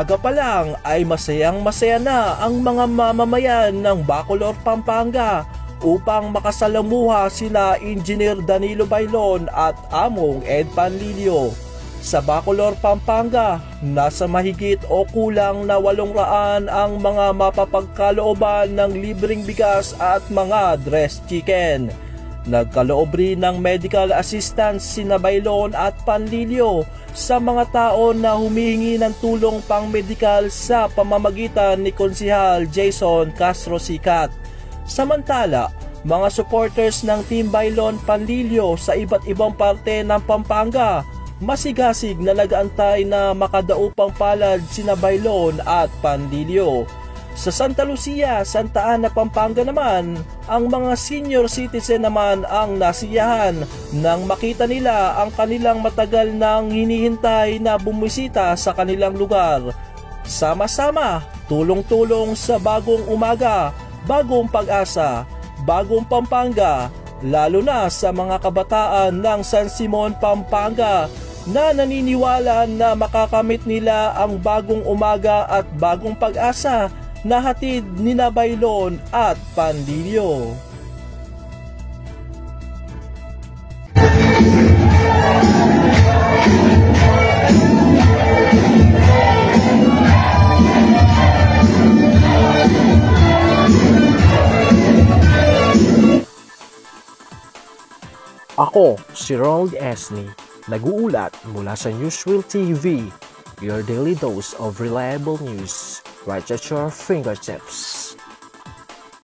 Umaga pa lang ay masayang-masaya na ang mga mamamayan ng Bacolor, Pampanga upang makasalamuha sina Engineer Danilo Bailon at Among Ed Panlilio. Sa Bacolor, Pampanga, nasa mahigit o kulang na 800 ang mga mapapagkalooban ng libreng bigas at mga dressed chicken. Nagkaloob rin ng medical assistance sina Bailon at Panlilio sa mga tao na humihingi ng tulong pang-medikal sa pamamagitan ni Konsehal Jason Castro Sicat. Samantala, mga supporters ng Team Bailon Panlilio sa iba't ibang parte ng Pampanga masigasig na nag-aantay na makadaupang palad sina Bailon at Panlilio. Sa Santa Lucia, Santa Ana, Pampanga naman, ang mga senior citizen naman ang nasiyahan nang makita nila ang kanilang matagal nang hinihintay na bumisita sa kanilang lugar. Sama-sama, tulong-tulong sa bagong umaga, bagong pag-asa, bagong Pampanga, lalo na sa mga kabataan ng San Simon, Pampanga na naniniwala na makakamit nila ang bagong umaga at bagong pag-asa na hatid ni Bailon at Panlilio. Ako, si Ronald Esney, nag-uulat mula sa Newsreel TV, your daily dose of reliable news right at your fingertips.